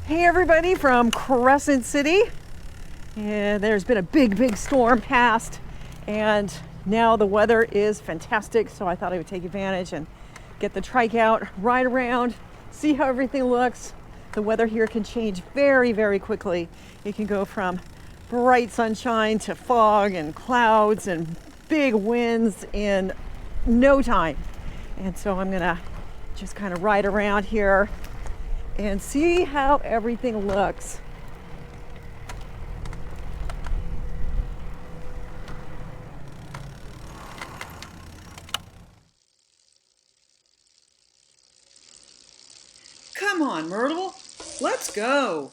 Hey everybody from Crescent City. Yeah, there's been a big storm passed and now the weather is fantastic, so I thought I would take advantage and get the trike out, ride around, see how everything looks. The weather here can change very quickly. It can go from bright sunshine to fog and clouds and big winds in no time. And so I'm gonna just kind of ride around here and see how everything looks. Come on, Myrtle, let's go.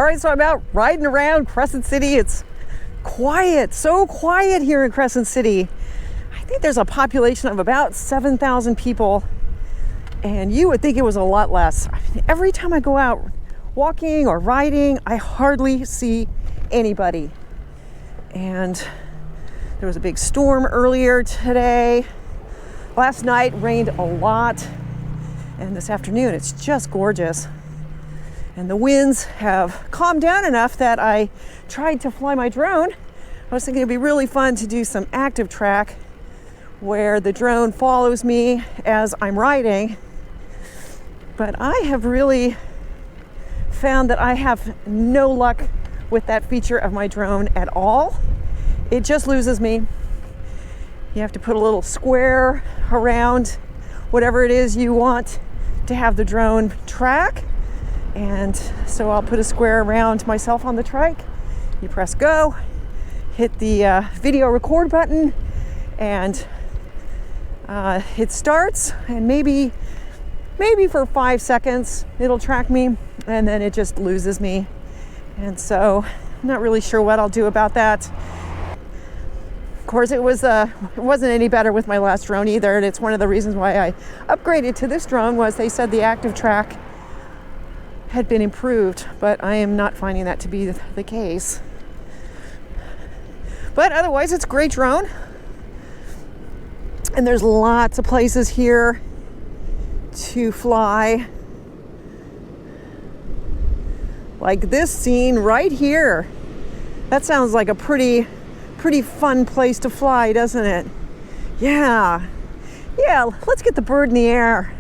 All right, so I'm out riding around Crescent City. It's quiet, so quiet here in Crescent City. I think there's a population of about 7,000 people. And you would think it was a lot less. I mean, every time I go out walking or riding, I hardly see anybody. And there was a big storm earlier today. Last night rained a lot. And this afternoon, it's just gorgeous. And the winds have calmed down enough that I tried to fly my drone. I was thinking it'd be really fun to do some active track where the drone follows me as I'm riding. But I have really found that I have no luck with that feature of my drone at all. It just loses me. You have to put a little square around whatever it is you want to have the drone track. And so I'll put a square around myself on the trike. You press go, hit the video record button, and it starts, and maybe for 5 seconds it'll track me, and then it just loses me. And so I'm not really sure what I'll do about that. Of course, it wasn't any better with my last drone either, and it's one of the reasons why I upgraded to this drone. Was they said the active track had been improved, but I am not finding that to be the case. But otherwise, it's a great drone. And there's lots of places here to fly. Like this scene right here. That sounds like a pretty fun place to fly, doesn't it? Yeah, let's get the bird in the air.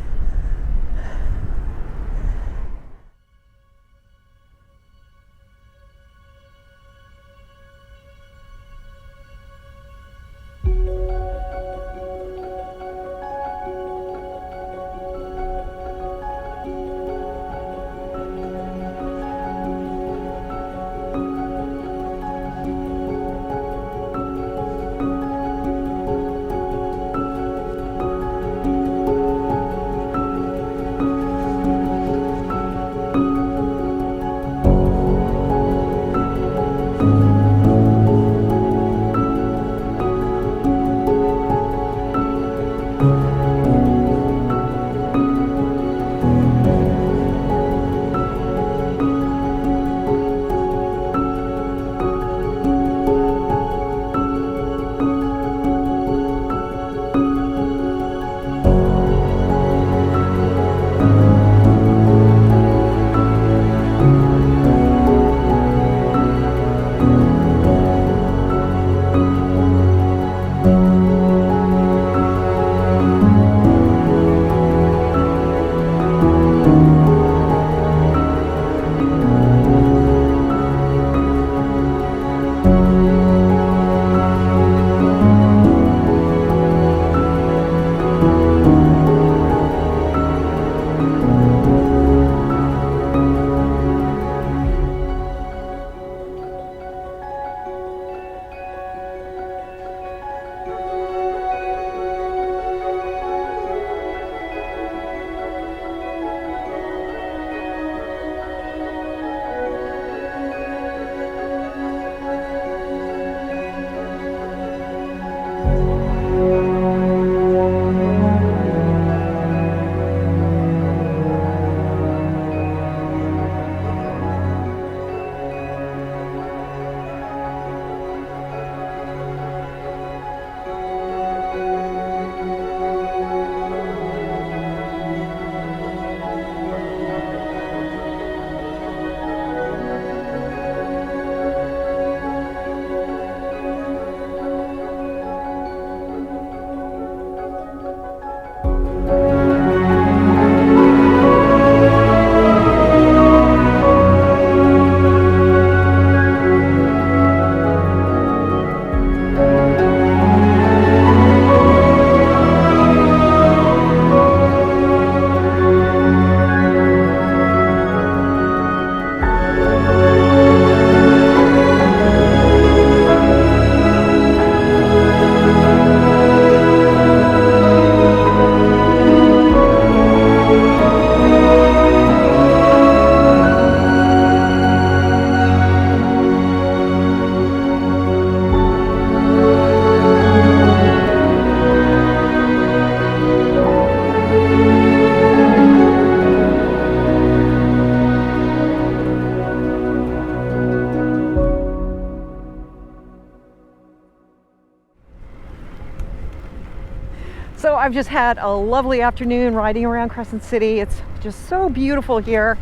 I've just had a lovely afternoon riding around Crescent City. It's just so beautiful here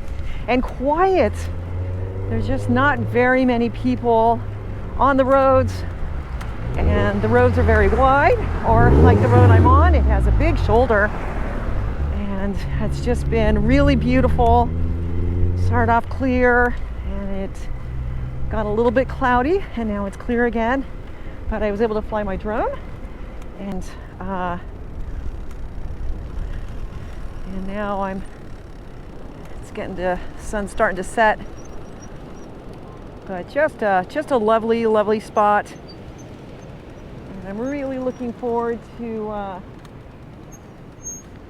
and quiet. There's just not very many people on the roads, and the roads are very wide, or like the road I'm on, it has a big shoulder, and it's just been really beautiful. Started off clear and it got a little bit cloudy, and now it's clear again, but I was able to fly my drone, and now it's getting to, sun's starting to set, but just a lovely spot, and I'm really looking forward to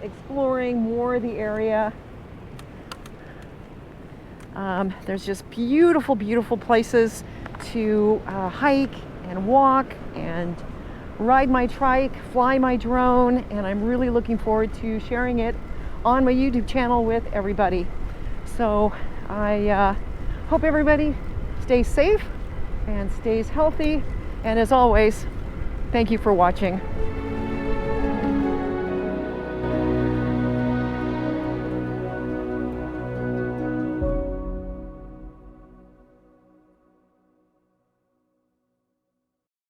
exploring more of the area. There's just beautiful places to hike and walk and ride my trike, fly my drone, and I'm really looking forward to sharing it on my YouTube channel with everybody. So I hope everybody stays safe and stays healthy, and as always, thank you for watching.